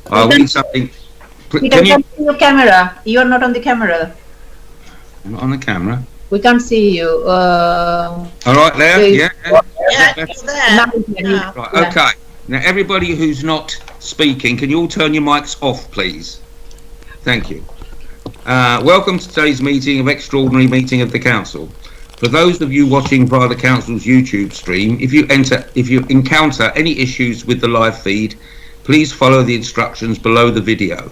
I'll read something. We can't see your camera. You're not on the camera. I'm not on the camera. We can't see you. All right, there? Yeah. There. Right, okay. Now, everybody who's not speaking, can you all turn your mics off, please? Thank you. Welcome to today's meeting of Extraordinary Meeting of the Council. For those of you watching via the Council's YouTube stream, if you encounter any issues with the live feed, please follow the instructions below the video.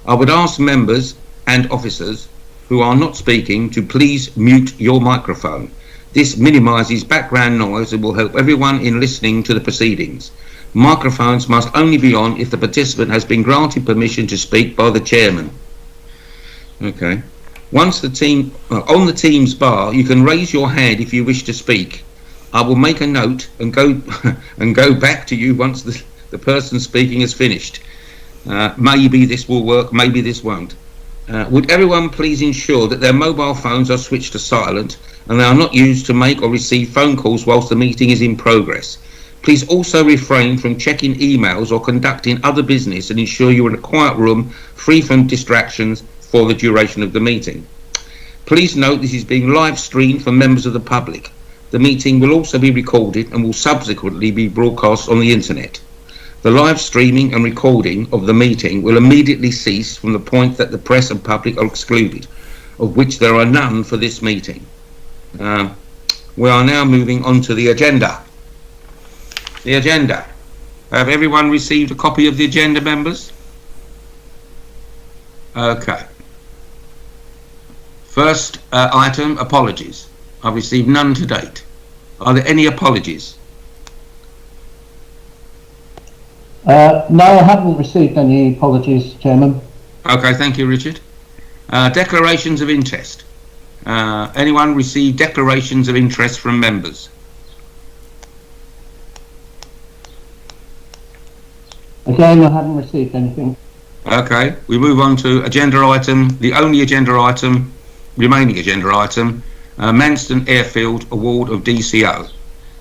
I would ask members and officers who are not speaking to please mute your microphone. This minimises background noise and will help everyone in listening to the proceedings. Microphones must only be on if the participant has been granted permission to speak by the chairman. Okay. Once the team on the Teams bar, you can raise your hand if you wish to speak. I will make a note and go back to you once the person speaking is finished. Maybe this will work, maybe this won't. Would everyone please ensure that their mobile phones are switched to silent and they are not used to make or receive phone calls whilst the meeting is in progress. Please also refrain from checking emails or conducting other business and ensure you are in a quiet room free from distractions for the duration of the meeting. Please note this is being live streamed for members of the public. The meeting will also be recorded and will subsequently be broadcast on the internet. The live streaming and recording of the meeting will immediately cease from the point that the press and public are excluded, of which there are none for this meeting. We are now moving on to the agenda. The agenda. Have everyone received a copy of the agenda, members? Okay. First item, apologies. I've received none to date. Are there any apologies? No, I haven't received any apologies, Chairman. Okay, thank you, Richard. Declarations of interest. Anyone receive declarations of interest from members? Again, I haven't received anything. Okay, we move on to agenda item, the only agenda item, remaining agenda item, Manston Airfield Award of DCO.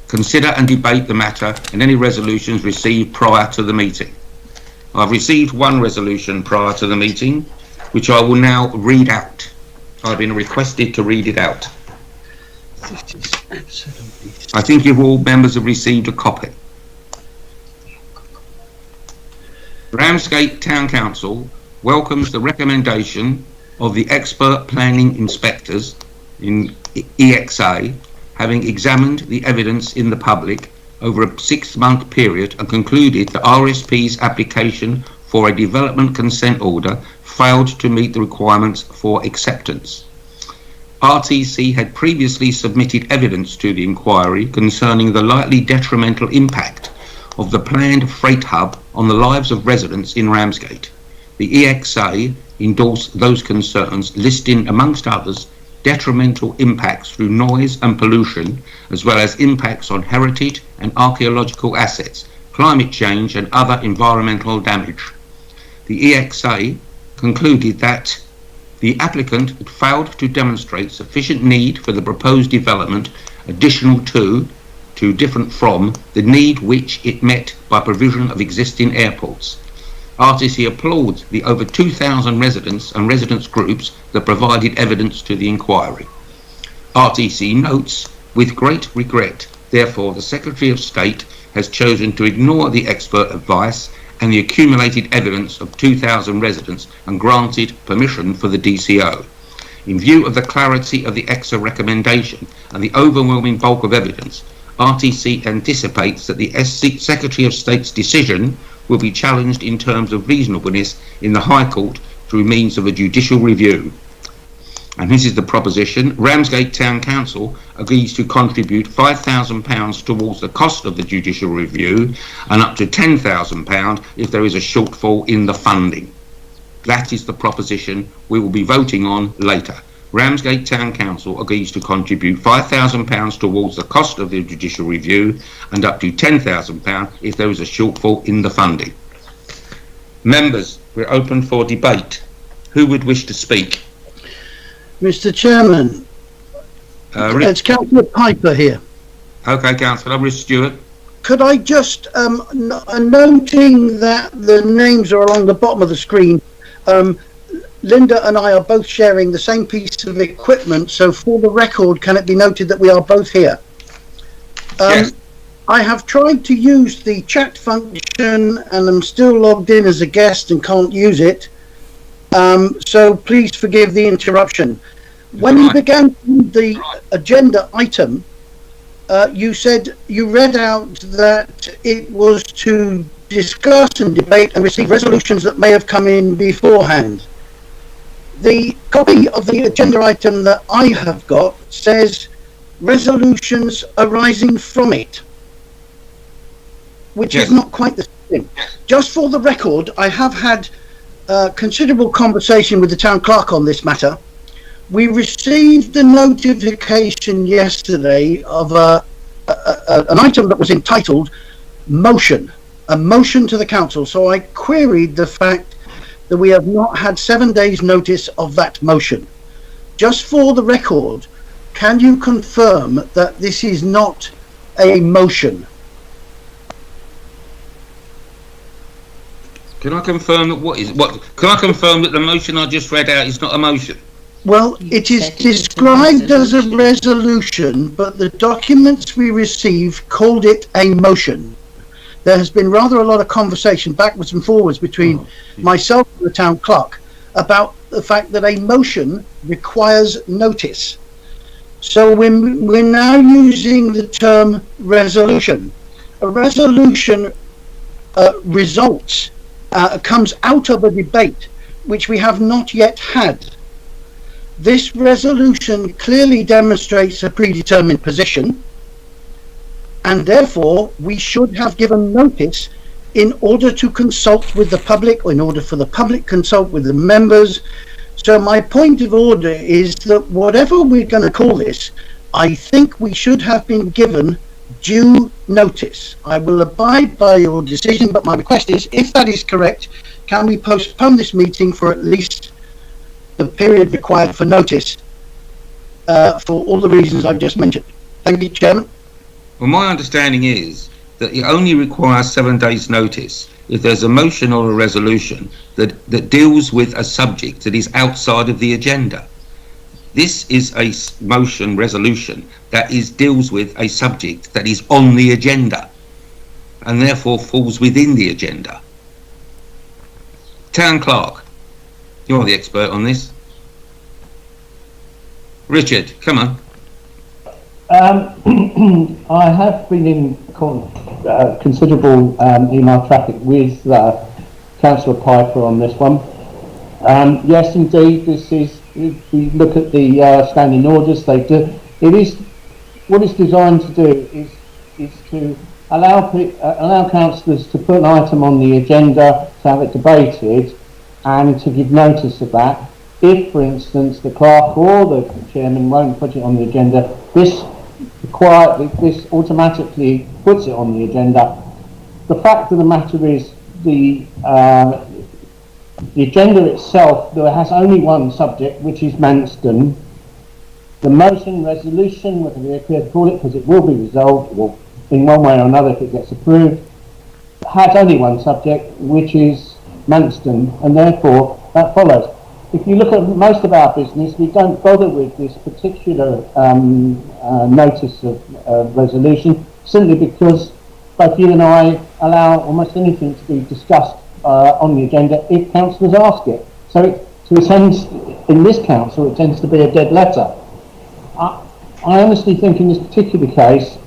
Consider and debate the matter and any resolutions received prior to the meeting. I've received one resolution prior to the meeting, which I will now read out. I've been requested to read it out. I think you all members have received a copy. Ramsgate Town Council welcomes the recommendation of the expert planning inspectors in EXA, having examined the evidence in the public over a 6-month period and concluded that RSP's application for a development consent order failed to meet the requirements for acceptance. RTC had previously submitted evidence to the inquiry concerning the likely detrimental impact of the planned freight hub on the lives of residents in Ramsgate. The EXA endorsed those concerns, listing, amongst others, detrimental impacts through noise and pollution, as well as impacts on heritage and archaeological assets, climate change and other environmental damage. The EXA concluded that the applicant had failed to demonstrate sufficient need for the proposed development, additional to different from, the need which it met by provision of existing airports. RTC applauds the over 2,000 residents and residents groups that provided evidence to the inquiry. RTC notes, with great regret, therefore, the Secretary of State has chosen to ignore the expert advice and the accumulated evidence of 2,000 residents and granted permission for the DCO. In view of the clarity of the EXA recommendation and the overwhelming bulk of evidence, RTC anticipates that the Secretary of State's decision will be challenged in terms of reasonableness in the High Court through means of a judicial review. And this is the proposition. Ramsgate Town Council agrees to contribute £5,000 towards the cost of the judicial review and up to £10,000 if there is a shortfall in the funding. That is the proposition we will be voting on later. Ramsgate Town Council agrees to contribute £5,000 towards the cost of the judicial review and up to £10,000 if there is a shortfall in the funding. Members, we're open for debate. Who would wish to speak? Mr. Chairman, it's Councillor Piper here. Okay, Councillor Stewart. could I just, noting that the names are along the bottom of the screen, Linda and I are both sharing the same piece of equipment, so for the record, can it be noted that we are both here? Yes. I have tried to use the chat function and I'm still logged in as a guest and can't use it. So please forgive the interruption. When you began the agenda item, you said you read out that it was to discuss and debate and receive resolutions that may have come in beforehand. The copy of the agenda item that I have got says resolutions arising from it, which is not quite the same. Just for the record, I have had considerable conversation with the town clerk on this matter. We received a notification yesterday of an item that was entitled motion, a motion to the council. So I queried the fact that we have not had 7 days notice of that motion. Just for the record, can you confirm that this is not a motion? Can I confirm that can I confirm that the motion I just read out is not a motion? Well, it is described as a resolution, but the documents we received called it a motion. There has been rather a lot of conversation backwards and forwards between myself and the town clerk about the fact that a motion requires notice. So we're now using the term resolution. A resolution comes out of a debate which we have not yet had. This resolution clearly demonstrates a predetermined position, and therefore we should have given notice in order to consult with the public, or in order for the public to consult with the members. So my point of order is that whatever we're going to call this, I think we should have been given due notice. I will abide by your decision, but my request is, if that is correct, can we postpone this meeting for at least the period required for notice, for all the reasons I've just mentioned? Thank you, Chairman. Well, my understanding is that it only requires 7 days notice if there's a motion or a resolution that deals with a subject that is outside of the agenda. This is a motion resolution that deals with a subject that is on the agenda and therefore falls within the agenda. Town Clerk, you're the expert on this. Richard, come on. I have been in considerable email traffic with Councillor Piper on this one. Yes, indeed, this is. If we look at the standing orders, they do. It is what it's designed to do is to allow councillors to put an item on the agenda, to have it debated, and to give notice of that. If, for instance, the clerk or the chairman won't put it on the agenda, this automatically puts it on the agenda. The fact of the matter is the agenda itself, there has only one subject, which is Manston. The motion, resolution, whatever you care to call it, because it will be resolved, well, in one way or another if it gets approved, has only one subject, which is Manston, and therefore that follows. If you look at most of our business, we don't bother with this particular notice of resolution, simply because both you and I allow almost anything to be discussed on the agenda if councillors ask it. So it tends, in this council, it tends to be a dead letter. I honestly think in this particular case,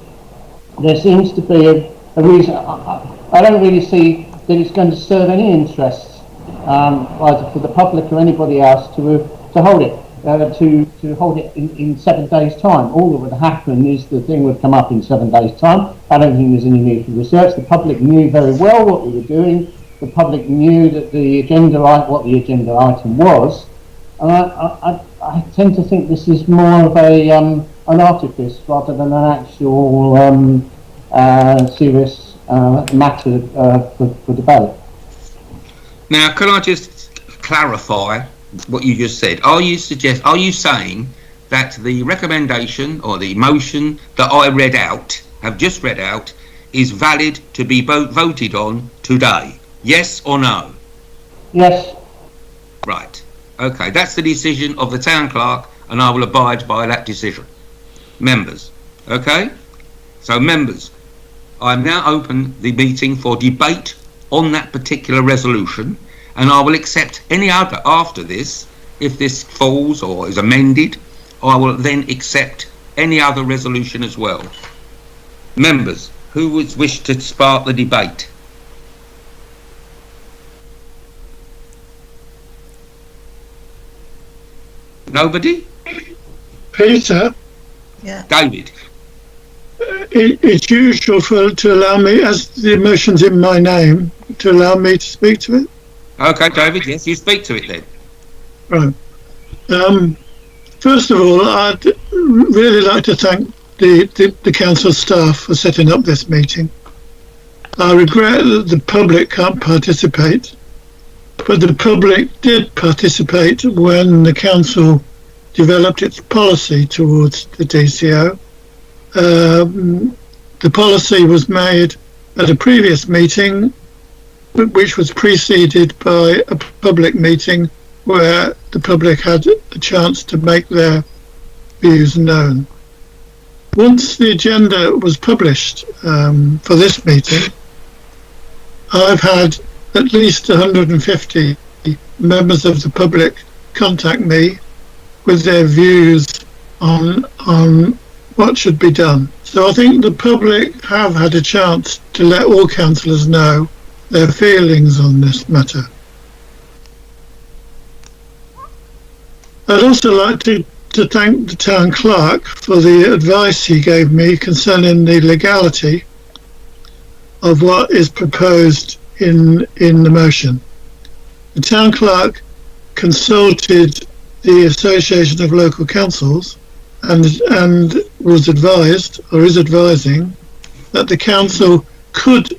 there seems to be a reason. I don't really see that it's going to serve any interests, either for the public or anybody else, to hold it. To hold it in 7 days' time. All that would happen is the thing would come up in 7 days' time. I don't think there's any need for research. The public knew very well what we were doing. The public knew that what the agenda item was. And I tend to think this is more of an artifice rather than an actual serious matter for debate. Now, can I just clarify what you just said? Are you saying that the recommendation or the motion that I have just read out, is valid to be voted on today? Yes or no? Yes. Right. Okay, that's the decision of the town clerk, and I will abide by that decision. Members, okay? So members, I'm now open the meeting for debate on that particular resolution, and I will accept any other after this. If this falls or is amended, I will then accept any other resolution as well. Members, who would wish to spark the debate? Nobody? Peter, David? it's usual to allow me, as the motion's in my name, to allow me to speak to it. Okay, David, yes, you speak to it then. Right. First of all, I'd really like to thank the council staff for setting up this meeting. I regret that the public can't participate, but the public did participate when the council developed its policy towards the DCO. The policy was made at a previous meeting, which was preceded by a public meeting where the public had a chance to make their views known. Once the agenda was published for this meeting, I've had at least 150 members of the public contact me with their views on what should be done. So I think the public have had a chance to let all councillors know their feelings on this matter. I'd also like to thank the town clerk for the advice he gave me concerning the legality of what is proposed in the motion. The town clerk consulted the Association of Local Councils and was advised, or is advising, that the council could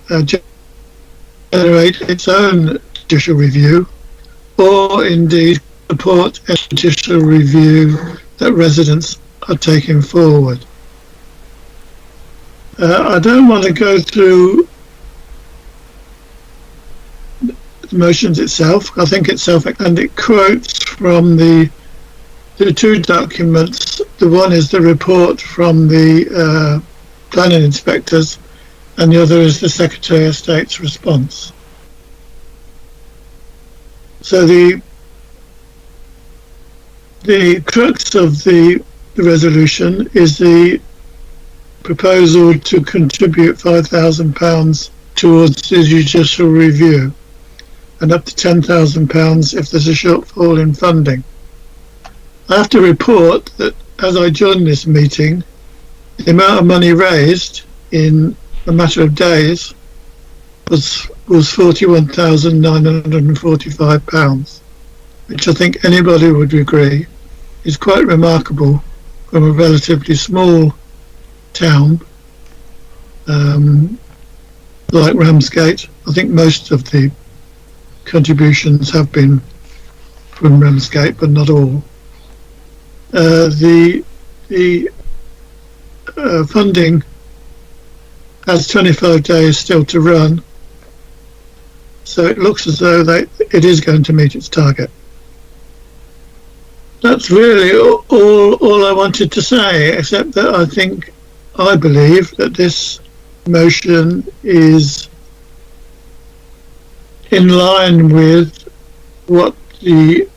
generate its own judicial review, or indeed support a judicial review that residents are taking forward. I don't want to go through the motions itself. I think it's and it quotes from the two documents. The one is the report from the planning inspectors, and the other is the Secretary of State's response. So the crux of the resolution is the proposal to contribute £5,000 towards the judicial review, and up to £10,000 if there's a shortfall in funding. I have to report that as I joined this meeting, the amount of money raised in a matter of days was £41,945, which I think anybody would agree is quite remarkable from a relatively small town like Ramsgate. I think most of the contributions have been from Ramsgate, but not all. The funding has 25 days still to run, so it looks as though it is going to meet its target. That's really all I wanted to say, except that I believe that this motion is in line with what the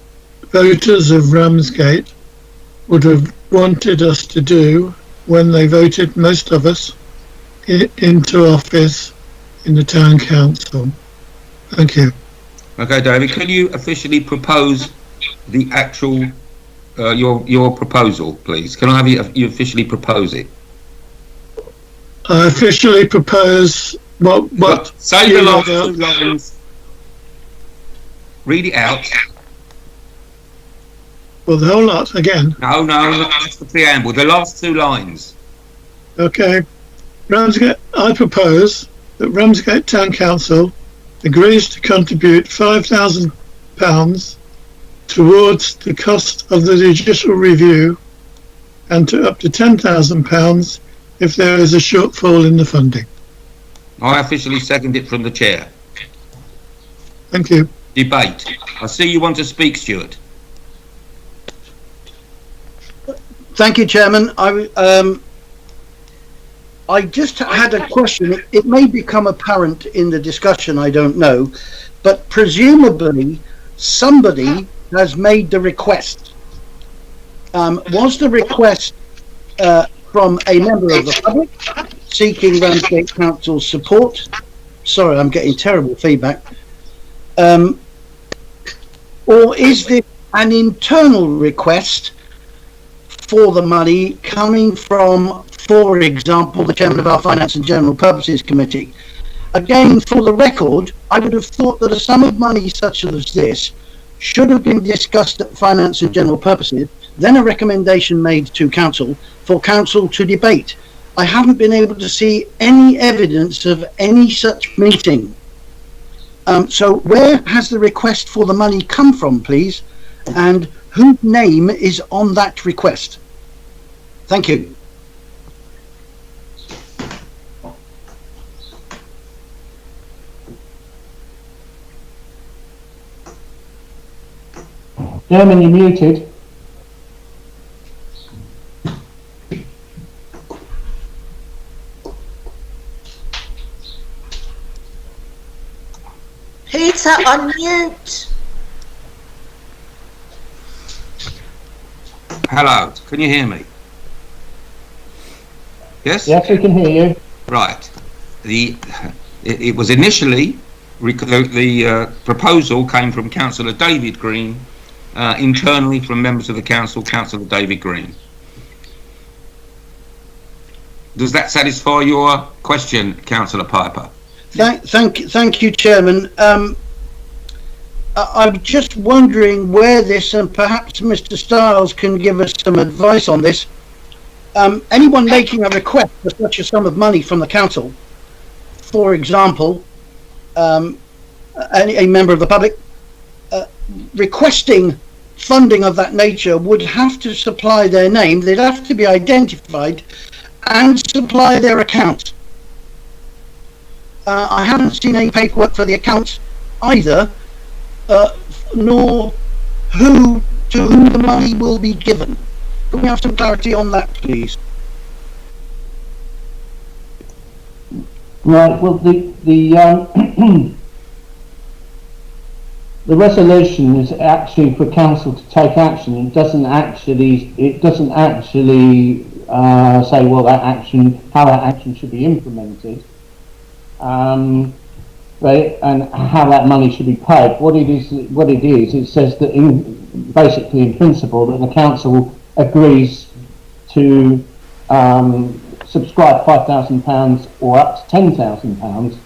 voters of Ramsgate would have wanted us to do when they voted most of us into office in the town council. Thank you. Okay, David, can you officially propose the actual your proposal, please? Can I have you officially propose it? I officially propose what say the last two lines. Read it out. Well, the whole lot again. No, that's the preamble. The last two lines. Okay. Ramsgate. I propose that Ramsgate Town Council agrees to contribute £5,000 towards the cost of the judicial review, and to up to £10,000 if there is a shortfall in the funding. I officially second it from the chair. Thank you. Debate. I see you want to speak, Stuart. Thank you, Chairman. I just had a question. It may become apparent in the discussion, I don't know, but presumably somebody has made the request. Was the request from a member of the public seeking Ramsgate Council's support? Sorry, I'm getting terrible feedback. Or is this an internal request for the money coming from, for example, the chairman of our Finance and General Purposes Committee? Again, for the record, I would have thought that a sum of money such as this should have been discussed at Finance and General Purposes, then a recommendation made to Council for Council to debate. I haven't been able to see any evidence of any such meeting. So where has the request for the money come from, please? And whose name is on that request? Thank you. Chairman, you're muted. Peter, unmute. Hello, can you hear me? Yes? Yes, we can hear you. Right. It was initially, the proposal came from Councillor David Green, internally from members of the council, Councillor David Green. Does that satisfy your question, Councillor Piper? Thank you, Chairman. I'm just wondering where this, and perhaps Mr. Stiles can give us some advice on this. Anyone making a request for such a sum of money from the council, for example, a member of the public, requesting funding of that nature would have to supply their name, they'd have to be identified and supply their account. I haven't seen any paperwork for the accounts either, nor to whom the money will be given. Can we have some clarity on that, please? Right. Well, the the resolution is actually for council to take action. It doesn't actually say how that action should be implemented, and how that money should be paid. What it is, it says that basically in principle that the council agrees to subscribe £5,000 or up to £10,000,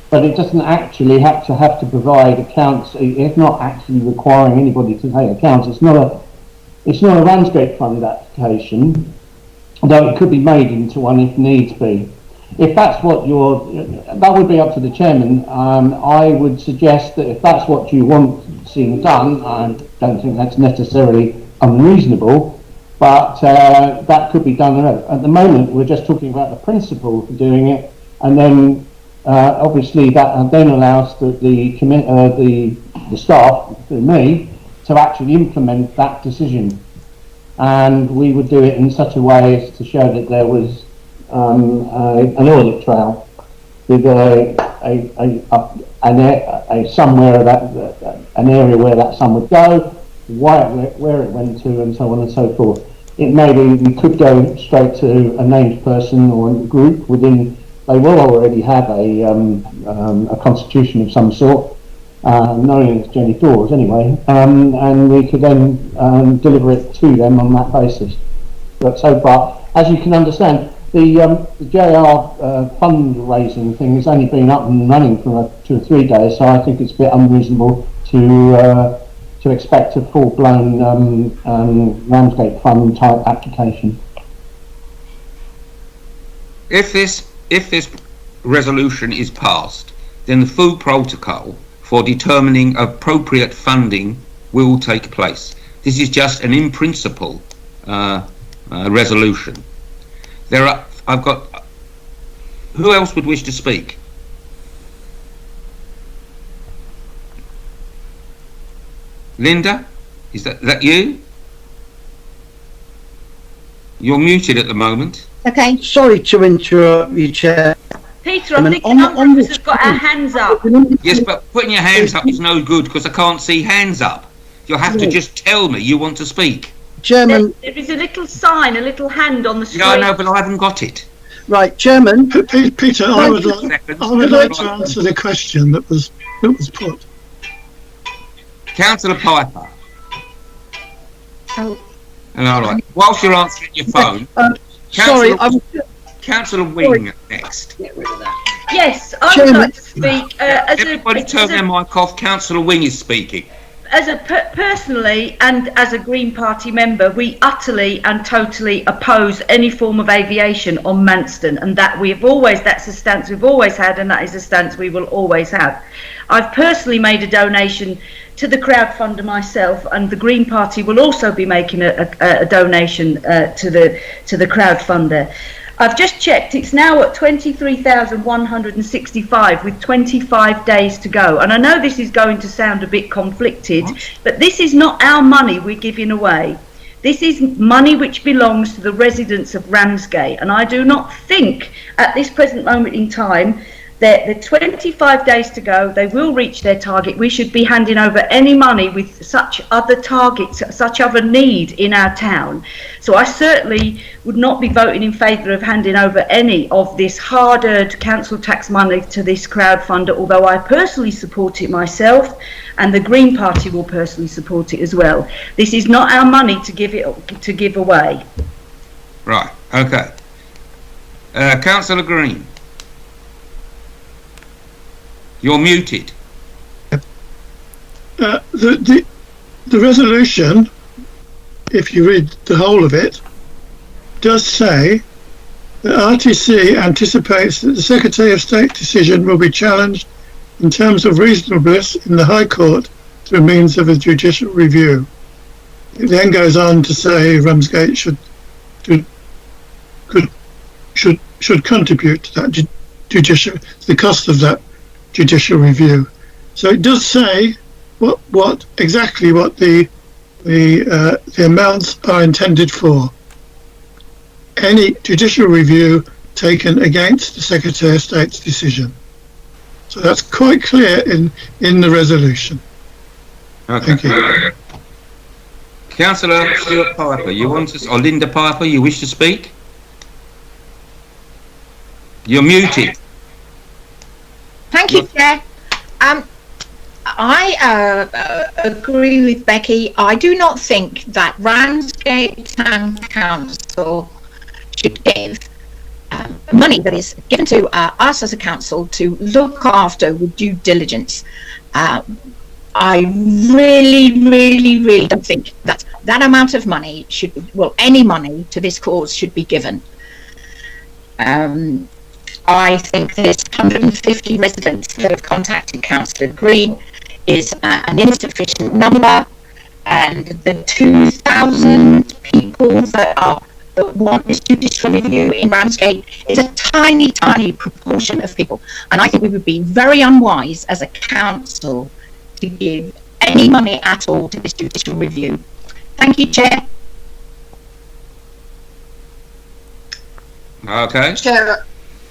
but it doesn't actually have to provide accounts. It's not actually requiring anybody to pay accounts. It's not a Ramsgate fund application, although it could be made into one if needs be. If that's what that would be up to the chairman. I would suggest that if that's what you want seeing done, I don't think that's necessarily unreasonable, but that could be done. At the moment, we're just talking about the principle for doing it, and then obviously that then allows the staff, me, to actually implement that decision, and we would do it in such a way as to show that there was an audit trail with somewhere an area where that sum would go, where it went to, and so on and so forth. It may be we could go straight to a named person or a group within. They will already have a constitution of some sort, knowing it's Jenny Dawes anyway, and we could then deliver it to them on that basis. But so far, as you can understand, the JR fundraising thing has only been up and running for 2 or 3 days, so I think it's a bit unreasonable to expect a full-blown Ramsgate fund type application. If this resolution is passed, then the full protocol for determining appropriate funding will take place. This is just an in principle resolution. There are I've got. Who else would wish to speak? Linda, is that you? You're muted at the moment. Okay. Sorry to interrupt you, Chair. Peter, I think a On number of us this have got our hands up. Yes, but putting your hands up is no good because I can't see hands up. You'll have to just tell me you want to speak. Chairman, There is a little sign, a little hand on the screen. Yeah, I know, but I haven't got it. right, Chairman, Peter, I would like to answer the question that was put. Councillor Piper. Oh. All right. Whilst you're answering your phone, sorry, Councillor Wing next. Yes, I would Chairman. like to speak. Everybody turn their mic off. Councillor Wing is speaking. Personally, and as a Green Party member, we utterly and totally oppose any form of aviation on Manston, and that's a stance we've always had, and that is a stance we will always have. I've personally made a donation to the crowdfunder myself, and the Green Party will also be making a donation to the crowdfunder. I've just checked, it's now at 23,165 with 25 days to go. And I know this is going to sound a bit conflicted, but this is not our money we're giving away. This is money which belongs to the residents of Ramsgate. And I do not think at this present moment in time that the 25 days to go, they will reach their target. We should be handing over any money with such other targets, such other need in our town. So I certainly would not be voting in favour of handing over any of this hard-earned council tax money to this crowdfunder, although I personally support it myself, and the Green Party will personally support it as well. This is not our money to give away. Right. Okay. Councillor Green. You're muted. The resolution, if you read the whole of it, does say that RTC anticipates that the Secretary of State decision will be challenged in terms of reasonableness in the High Court through means of a judicial review. It then goes on to say Ramsgate should contribute to that the cost of that judicial review. So it does say what exactly the amounts are intended for. Any judicial review taken against the Secretary of State's decision. So that's quite clear in the resolution. Okay. Thank you. Councillor Stuart Piper, or Linda Piper, you wish to speak? You're muted. Thank you, Chair. I agree with Becky. I do not think that Ramsgate Town Council should give money that is given to us as a council to look after with due diligence. I really don't think that that amount of money any money to this cause should be given. I think this 150 residents that have contacted Councillor Green is an insufficient number, and the 2,000 people that want this judicial review in Ramsgate is a tiny proportion of people, and I think we would be very unwise as a council to give any money at all to this judicial review. Thank you, Chair. Okay. Chair,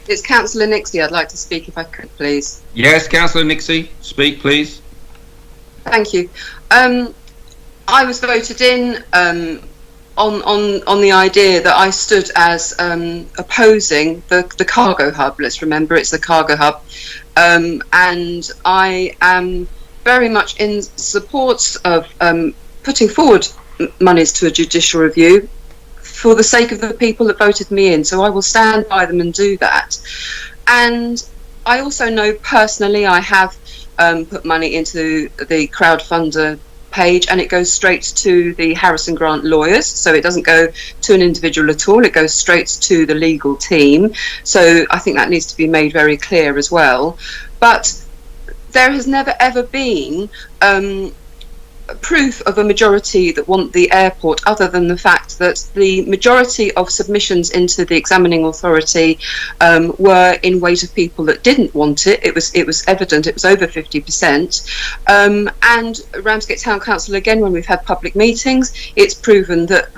it's Councillor Nixie. I'd like to speak if I could, please. Yes, Councillor Nixie, speak, please. Thank you. I was voted in on the idea that I stood as opposing the cargo hub. Let's remember it's the cargo hub, and I am very much in support of putting forward monies to a judicial review for the sake of the people that voted me in. So I will stand by them and do that. And I also know personally I have put money into the crowdfunder page, and it goes straight to the Harrison Grant lawyers, so it doesn't go to an individual at all, it goes straight to the legal team. So I think that needs to be made very clear as well. But there has never ever been proof of a majority that want the airport, other than the fact that the majority of submissions into the examining authority were in weight of people that didn't want it. It was evident. It was over 50%. And Ramsgate Town Council, again, when we've had public meetings, it's proven that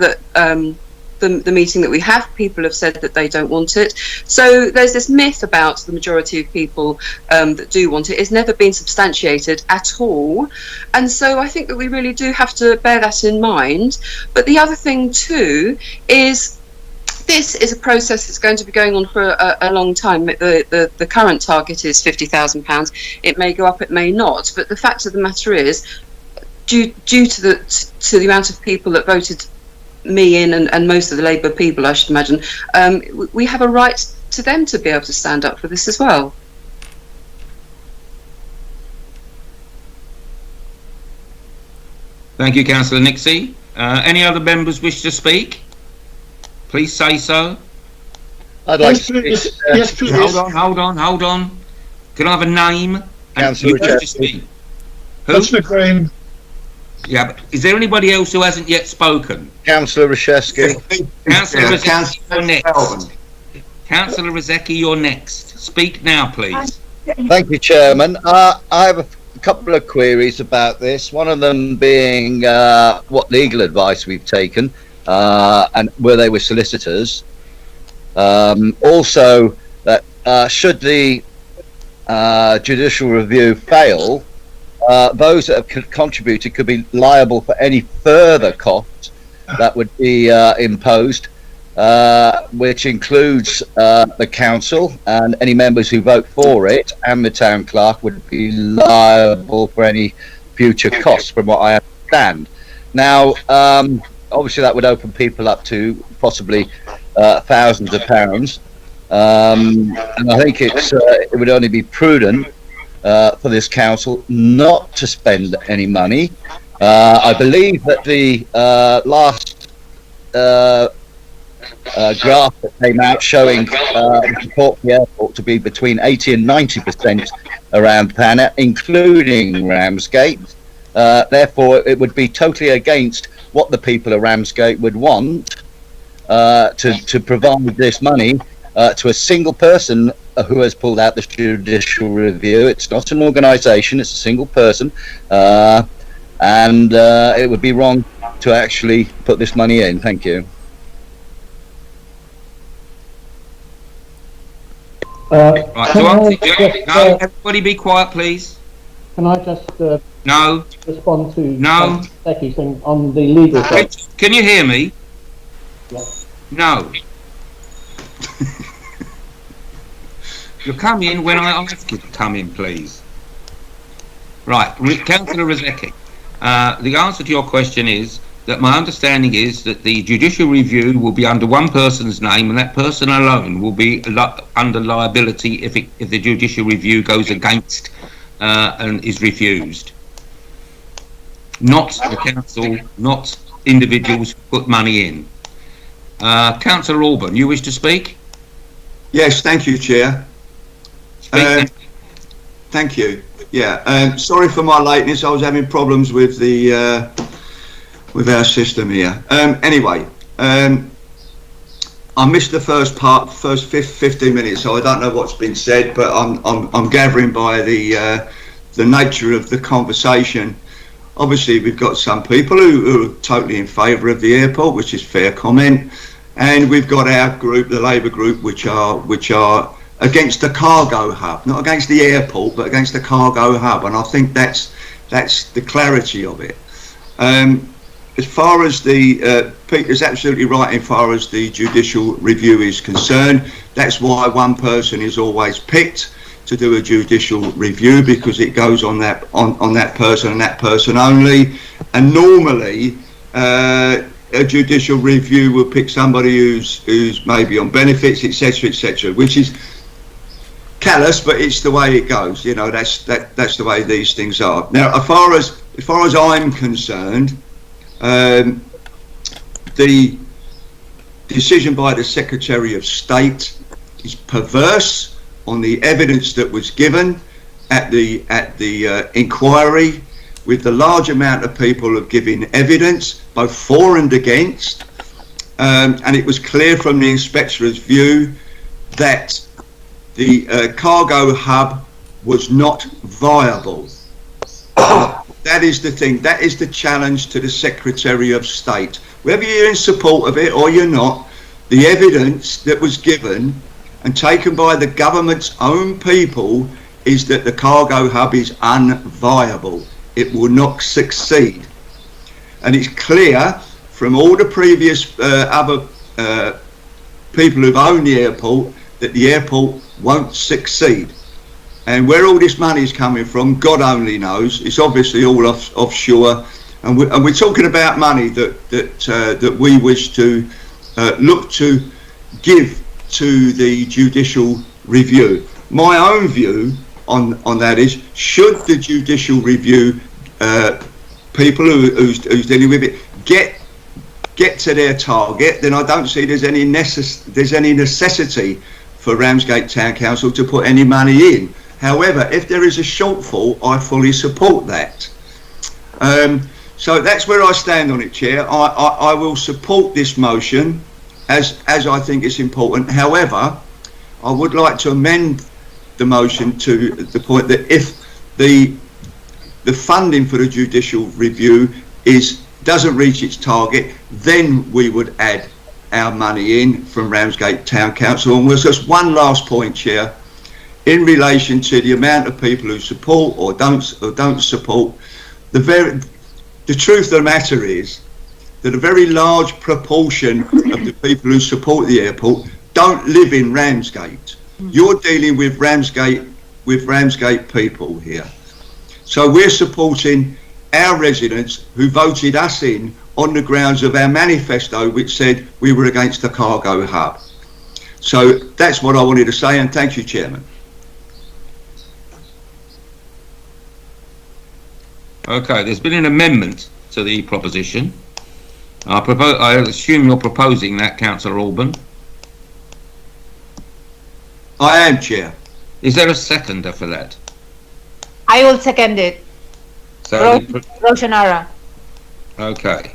the meeting that we have, people have said that they don't want it. So there's this myth about the majority of people that do want it. It's never been substantiated at all. And so I think that we really do have to bear that in mind. But the other thing too is this is a process that's going to be going on for a long time. The current target is £50,000. It may go up, it may not. But the fact of the matter is, due to the amount of people that voted me in, and most of the Labour people, I should imagine, we have a right to them to be able to stand up for this as well. Thank you, Councillor Nixie. Any other members wish to speak? Please say so. I'd like Yes, to please. speak, Yes, please. Hold on. Can I have a name? And Councillor you wish to Chapter. speak? Who? Councillor Green. Yeah, but is there anybody else who hasn't yet spoken? Councillor Rashevsky. Councillor Rozecki, you're next. Councillor Rozecki, you're next. Speak now, please. Thank you, Chairman. I have a couple of queries about this. One of them being what legal advice we've taken, and where they were solicitors. Also, that should the judicial review fail, those that have contributed could be liable for any further costs that would be imposed, which includes the council, and any members who vote for it, and the town clerk would be liable for any future costs, from what I understand. Now, obviously that would open people up to possibly thousands of pounds, and I think it would only be prudent for this council not to spend any money. I believe that the last graph that came out showing support for the airport to be between 80 and 90% around PANA, including Ramsgate. Therefore, it would be totally against what the people of Ramsgate would want to provide this money to a single person who has pulled out the judicial review. It's not an organisation, it's a single person, and it would be wrong to actually put this money in. Thank you. Right, no, everybody be quiet, please. Can I just No, respond to No. Becky's thing on the legal side? can you hear me? Yeah. No. You come in when I ask you to come in, please. Right, Councillor Rozecki, the answer to your question is that my understanding is that the judicial review will be under one person's name, and that person alone will be under liability if the judicial review goes against and is refused. Not the council, not individuals who put money in. Councillor Alban, you wish to speak? Yes, thank you, Chair. Speak. Thank you. Yeah, sorry for my lateness. I was having problems with the with our system here. Anyway, I missed the first 15 minutes, so I don't know what's been said. But I'm gathering by the nature of the conversation. Obviously, we've got some people who are totally in favour of the airport, which is fair comment, and we've got our group, the Labour group, which are against the cargo hub, not against the airport, but against the cargo hub. And I think that's the clarity of it. As far as Peter's absolutely right. As far as the judicial review is concerned, that's why one person is always picked to do a judicial review, because it goes on that person and that person only. And normally, a judicial review will pick somebody who's maybe on benefits, etc., etc., which is callous, but it's the way it goes. You know, that's the way these things are. Now, as far as I'm concerned, the decision by the Secretary of State is perverse on the evidence that was given at the inquiry, with the large amount of people of giving evidence, both for and against, and it was clear from the inspector's view that the cargo hub was not viable. That is the thing, that is the challenge to the Secretary of State. Whether you're in support of it or you're not, the evidence that was given and taken by the government's own people is that the cargo hub is unviable. It will not succeed. And it's clear from all the previous other people who've owned the airport that the airport won't succeed. And where all this money is coming from, God only knows. It's obviously all offshore, and we're talking about money that we wish to look to give to the judicial review. My own view on that is, should the judicial review people who's dealing with it get to their target, then I don't see there's any necessity for Ramsgate Town Council to put any money in. However, if there is a shortfall, I fully support that. So that's where I stand on it, Chair. I will support this motion as I think it's important. However, I would like to amend the motion to the point that if the funding for the judicial review doesn't reach its target, then we would add our money in from Ramsgate Town Council. And there's just one last point, Chair, in relation to the amount of people who support or don't support. The truth of the matter is that a very large proportion of the people who support the airport don't live in Ramsgate. You're dealing with Ramsgate people here. So we're supporting our residents who voted us in on the grounds of our manifesto, which said we were against the cargo hub. So that's what I wanted to say, and thank you, Chairman. Okay, there's been an amendment to the proposition. I assume you're proposing that, Councillor Alban. I am, Chair. Is there a seconder for that? I will second it. So Roshanara. Okay.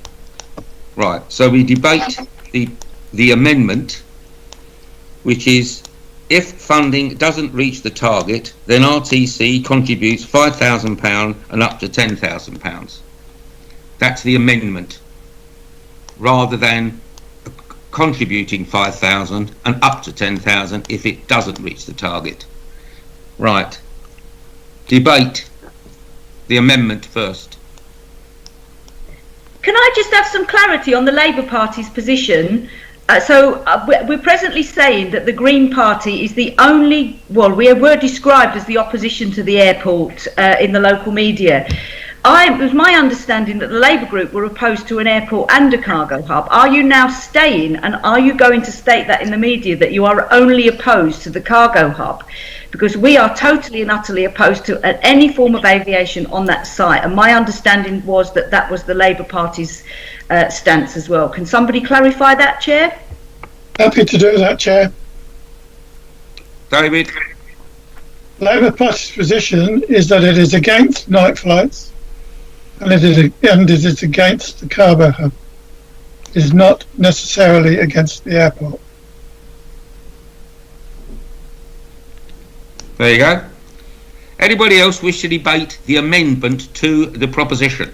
Right. So we debate the amendment, which is, if funding doesn't reach the target, then RTC contributes £5,000 and up to £10,000. That's the amendment, rather than contributing £5,000 and up to £10,000 if it doesn't reach the target. Right. Debate the amendment first. Can I just have some clarity on the Labour Party's position? We're presently saying that the Green Party is the only, well, we were described as the opposition to the airport in the local media. It was my understanding that the Labour group were opposed to an airport and a cargo hub. Are you now staying, and are you going to state that in the media, that you are only opposed to the cargo hub? Because we are totally and utterly opposed to any form of aviation on that site, and my understanding was that that was the Labour Party's stance as well. Can somebody clarify that, Chair? Happy to do that, Chair. David? Labour Party's position is that it is against night flights, and it is against the cargo hub. It is not necessarily against the airport. There you go. Anybody else wish to debate the amendment to the proposition?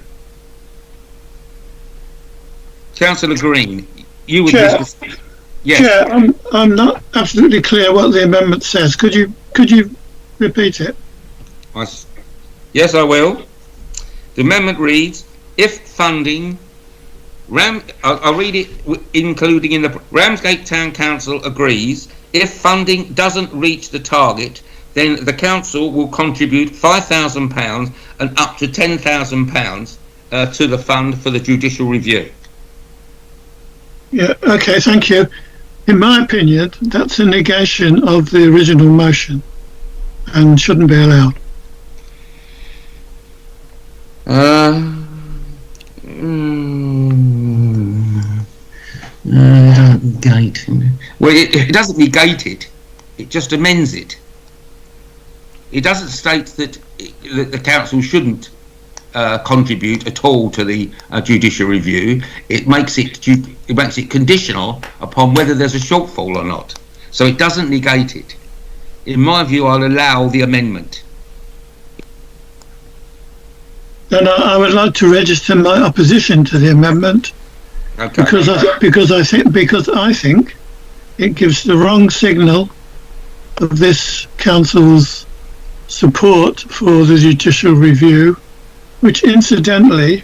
Councillor Green, you would Chair, wish to... Yes. Chair, I'm not absolutely clear what the amendment says. Could you repeat it? Yes, I will. The amendment reads, if funding... I'll read it, including in the... Ramsgate Town Council agrees, if funding doesn't reach the target, then the council will contribute £5,000 and up to £10,000 to the fund for the judicial review. Yeah, okay, thank you. In my opinion, that's a negation of the original motion and shouldn't be allowed. Negate. Well, it doesn't negate it. It just amends it. It doesn't state that the council shouldn't contribute at all to the judicial review. It makes it conditional upon whether there's a shortfall or not. So it doesn't negate it. In my view, I'll allow the amendment. Then I would like to register my opposition to the amendment, Okay. because I think it gives the wrong signal of this council's support for the judicial review, which incidentally,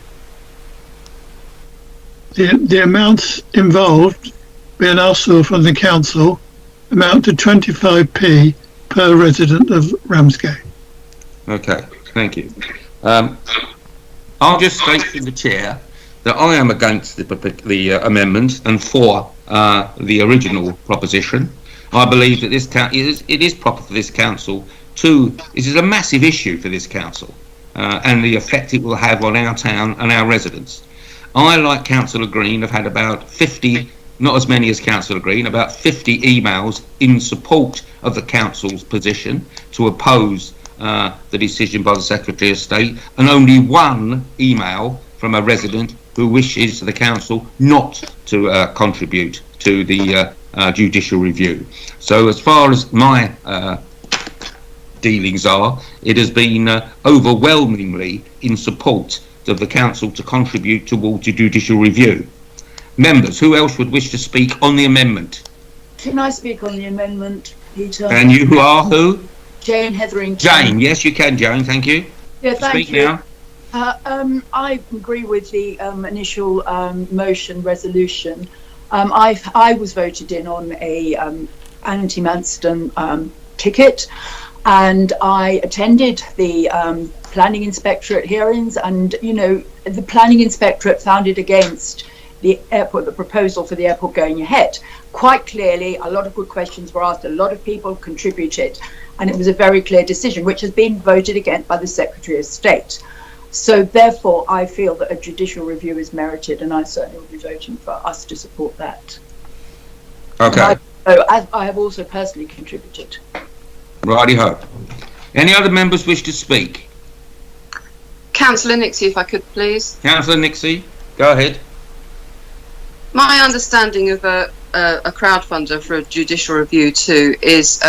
the amounts involved being asked for from the council amount to 25p per resident of Ramsgate. Okay, thank you. I'll just state to the chair that I am against the amendment and for the original proposition. I believe that it is proper for this council this is a massive issue for this council and the effect it will have on our town and our residents. I, like Councillor Green, have had about 50, not as many as Councillor Green, about 50 emails in support of the council's position to oppose the decision by the Secretary of State, and only one email from a resident who wishes the council not to contribute to the judicial review. So as far as my dealings are, it has been overwhelmingly in support of the council to contribute towards the judicial review. Members, who else would wish to speak on the amendment? Can I speak on the amendment, Peter? And you who are who? Jane Hetherington. Jane, yes you can, Jane, thank you. Yeah, thank Speak you. now. I agree with the initial motion resolution. I was voted in on a anti-Manston ticket, and I attended the planning inspectorate hearings, and the planning inspectorate found it against the airport, the proposal for the airport going ahead. Quite clearly, a lot of good questions were asked, a lot of people contributed, and it was a very clear decision, which has been voted against by the Secretary of State. So therefore, I feel that a judicial review is merited, and I certainly will be voting for us to support that. Okay. I have also personally contributed. Righty-ho. Any other members wish to speak? Councillor Nixie, if I could please. Councillor Nixie, go ahead. My understanding of a crowdfunder for a judicial review too is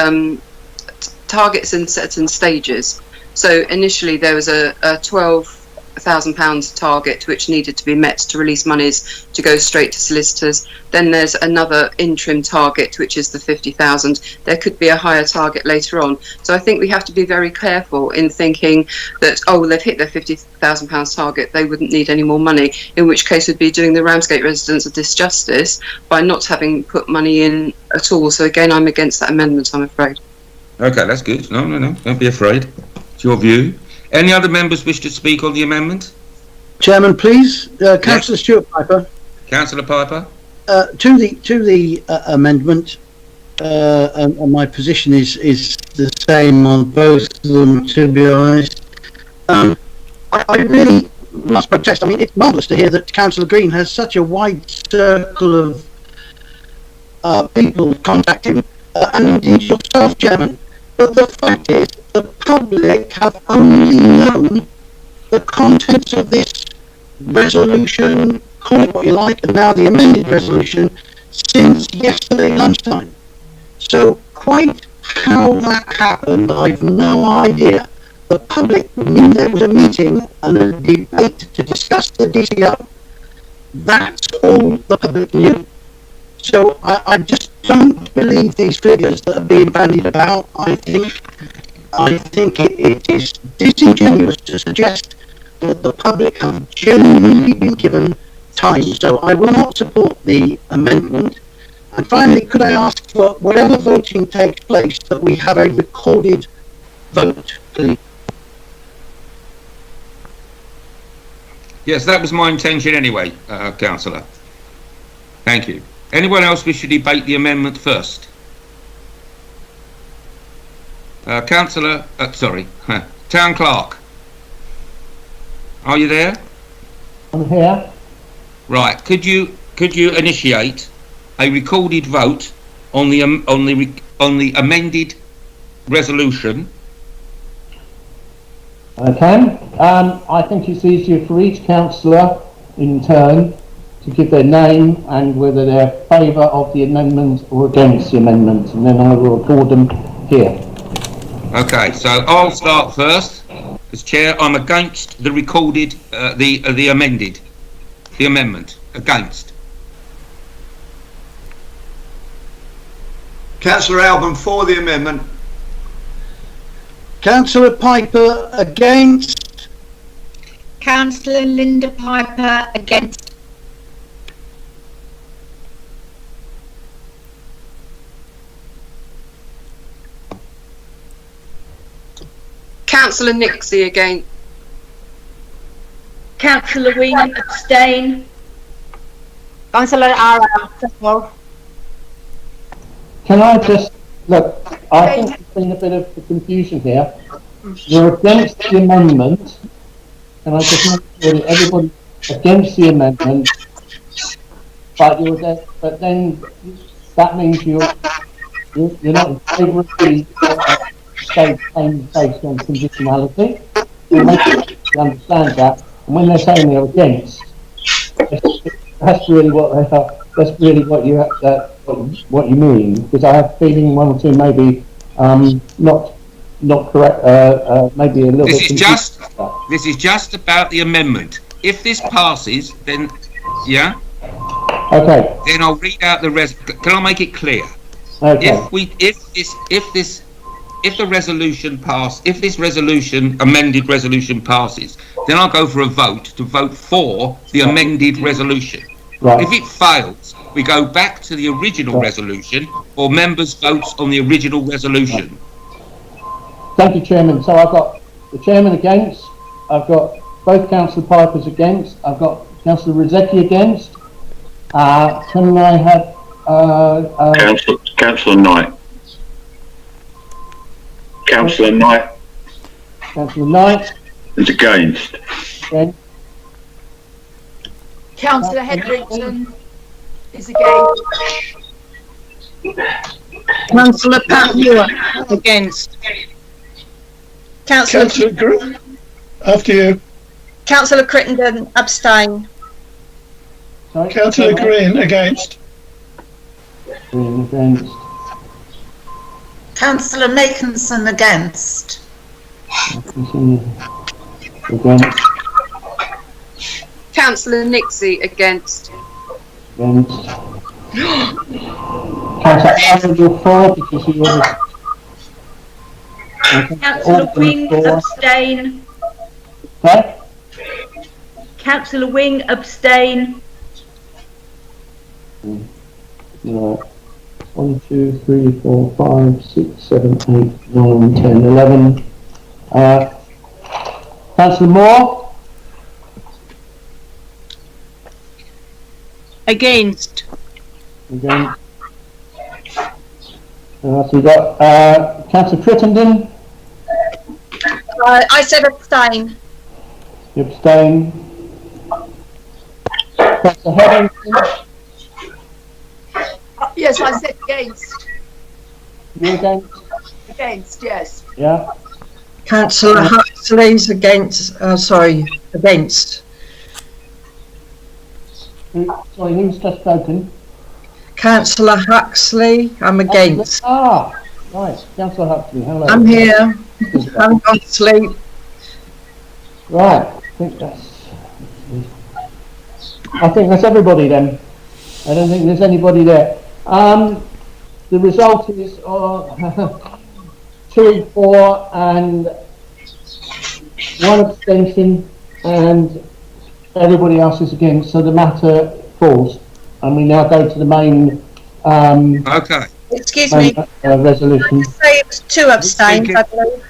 targets in certain stages. So initially there was a £12,000 target which needed to be met to release monies to go straight to solicitors. Then there's another interim target, which is the 50,000. There could be a higher target later on. So I think we have to be very careful in thinking that, oh, they've hit their £50,000 target, they wouldn't need any more money, in which case we'd be doing the Ramsgate residents a disjustice by not having put money in at all. So again, I'm against that amendment, I'm afraid. Okay, that's good. No, don't be afraid. It's your view. Any other members wish to speak on the amendment? Chairman, please. Councillor Stuart Piper. Councillor Piper. To the amendment, and my position is the same on both of them, to be honest. I really must protest. I mean, it's marvellous to hear that Councillor Green has such a wide circle of people contacting, and indeed yourself, Chairman. But the fact is, the public have only known the contents of this resolution, call it what you like, and now the amended resolution, since yesterday lunchtime. So quite how that happened, I've no idea. The public knew there was a meeting and a debate to discuss the DCO. That's all the public knew. So I just don't believe these figures that are being bandied about. I think it is disingenuous to suggest that the public have genuinely been given time. So I will not support the amendment. And finally, could I ask for whatever voting takes place that we have a recorded vote, please? Yes, that was my intention anyway, Councillor. Thank you. Anyone else wish to debate the amendment first? Councillor, Town Clerk. Are you there? I'm here. Right. Could you initiate a recorded vote on the amended resolution? I can. I think it's easier for each councillor in turn to give their name and whether they're favour of the amendment or against the amendment, and then I will record them here. Okay, so I'll start first. As chair, I'm against the recorded, the amendment. Against. Councillor Alban for the amendment. Councillor Piper against. Councillor Linda Piper against. Councillor Nixie against. Councillor Wing abstain. Councillor Ara. Can I just, look, I think there's been a bit of confusion here. You're against the amendment, and I just make sure that everybody's against the amendment, but then that means you're not in favour of the state claim based on conditionality. You understand that, and when they're saying they're against, that's really what they are. That's really what you mean, because I have a feeling one or two maybe not correct, maybe a little bit. This is just about the amendment. If this passes, then yeah. Okay. Then I'll read out the Can I make it clear? Okay. If the resolution if this amended resolution passes, then I'll go for a vote to vote for the amended resolution. Right. If it fails, we go back to the original resolution, or members votes on the original resolution. Thank you, Chairman. So I've got the Chairman against, I've got both Councillor Pipers against, I've got Councillor Rizeki against. Can I have Councillor Knight. Councillor Knight. Councillor Knight is against. Against. Councillor Hedrington is against. Councillor Pat Moore against. Councillor Green, after you. Councillor Crittenden abstain. Sorry, Councillor Green against. Green against. Councillor Makinson against. Against. Councillor Nixie against. Against. Councillor Arundel for, because he was. Councillor Wing abstain. Sorry? Councillor Wing abstain. Right. 1, 2, 3, 4, 5, 6, 7, 8, 9, 10, 11. Councillor Moore? Against. Against. So we've got Councillor Crittenden? I said abstain. You abstain. Councillor Hedrington? Yes, I said against. You against? Against, yes. Yeah. Councillor Huxley's against. Against. Sorry, who's just spoken? Councillor Huxley, I'm against. Ah, right. Councillor Huxley, hello. I'm here. I'm gone to sleep. Right. I think that's everybody then. I don't think there's anybody there. The result is 2 in 4 and 1 abstention, and everybody else is against, so the matter falls. And we now go to the main Okay. Excuse me. Resolution. I say it was 2 abstains, I believe.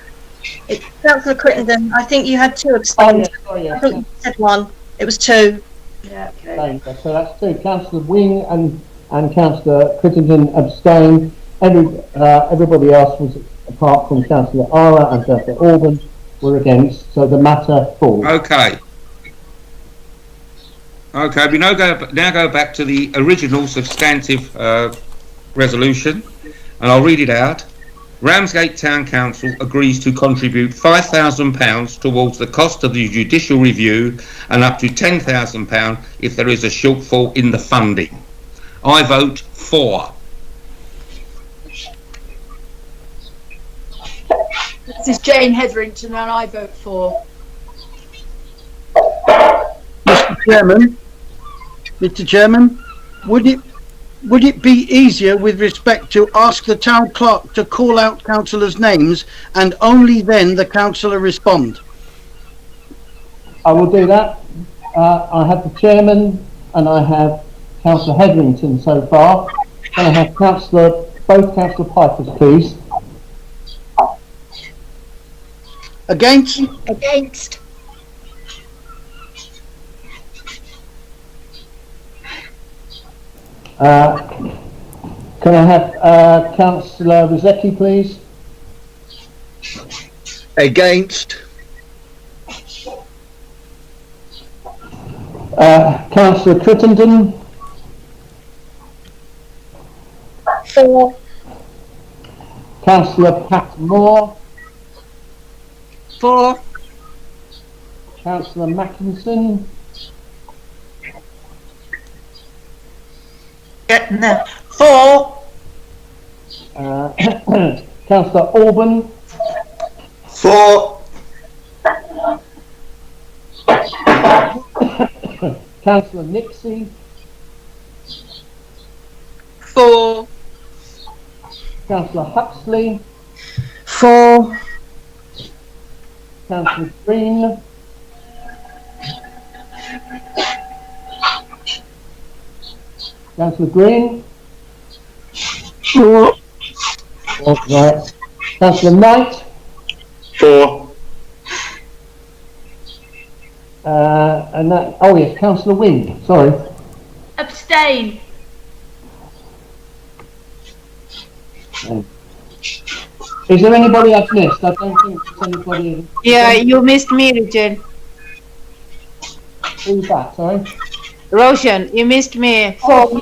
Councillor Crittenden, I think you had 2 abstains. I thought you said 1. It was 2. Yeah, okay. So that's 2. Councillor Wing and Councillor Crittenden abstained. Everybody else was, apart from Councillor Ara and Councillor Orban, were against. So the matter falls. Okay. Okay, we now go back to the original substantive resolution, and I'll read it out. Ramsgate Town Council agrees to contribute £5,000 towards the cost of the judicial review and up to £10,000 if there is a shortfall in the funding. I vote for. This is Jane Hetherington and I vote for. Mr. Chairman, would it be easier with respect to ask the town clerk to call out councillors' names and only then the councillor respond? I will do that. I have the chairman and I have Councillor Hetherington so far. Can I have both Councillor Pipers, please? Against? Against. Can I have Councillor Rosecki, please? Against. Councillor Crittenden? For. Councillor Pat Moore? For. Councillor Mackinson? No. For. Councillor Alban? For. Councillor Nixie? For. Councillor Huxley? For. Councillor Green? Councillor Green? For. Right. Councillor Knight? For. And that, oh yes, Councillor Wing, sorry. Abstain. Is there anybody I've missed? I don't think there's anybody. Yeah, you missed me, Richard. Who's that, sorry? Roshan, you missed me. For.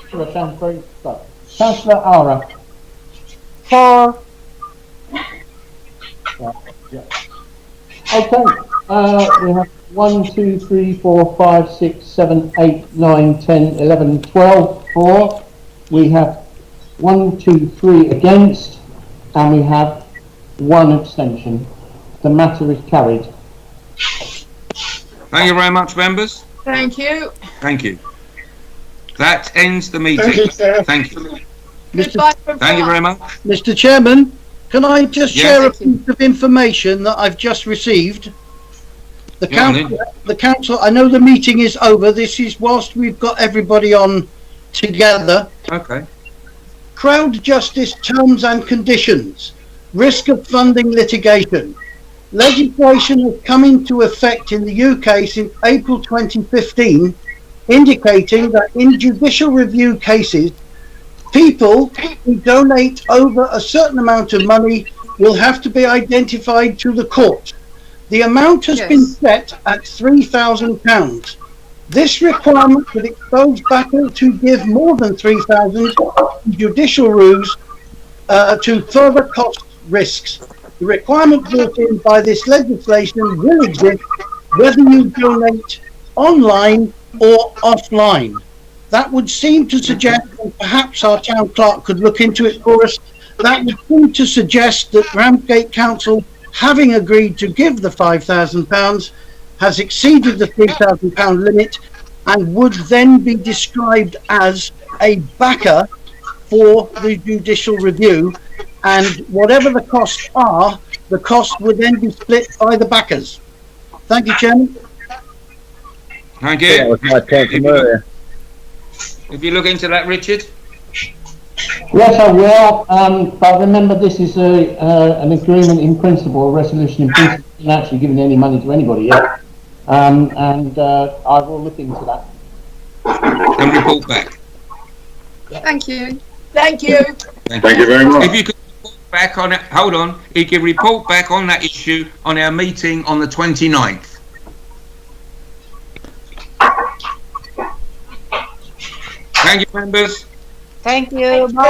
Councillor Ara. For. Yeah. Okay, we have 1, 2, 3, 4, 5, 6, 7, 8, 9, 10, 11, 12 for. We have 1, 2, 3 against, and we have 1 abstention. The matter is carried. Thank you very much, members. Thank you. Thank you. That ends the meeting. Thank you, sir. Thank you. Goodbye from Thank you very much. Mr. Chairman, can I just Yes. share a piece of information that I've just received? The council, I know the meeting is over. This is whilst we've got everybody on together. Okay. Crowd justice terms and conditions. Risk of funding litigation. Legislation has come into effect in the UK since April 2015, indicating that in judicial review cases, people who donate over a certain amount of money will have to be identified to the court. The amount has been set at £3,000. This requirement would expose backers who give more than £3,000 judicial rules to further cost risks. The requirement brought in by this legislation will exist whether you donate online or offline. That would seem to suggest, and perhaps our town clerk could look into it for us, that would seem to suggest that Ramsgate Council, having agreed to give the £5,000, has exceeded the £3,000 limit and would then be described as a backer for the judicial review, and whatever the costs are, the cost would then be split by the backers. Thank you, Chairman. Thank you. That was my point from earlier. If you look into that, Richard. Yes, I will. But remember, this is an agreement in principle, a resolution in principle. I'm not actually giving any money to anybody yet. And I will look into that. And report back. Thank you. Thank you. Thank you very much. If you could report back on it, hold on. You can report back on that issue on our meeting on the 29th. Thank you, members. Thank you. Bye.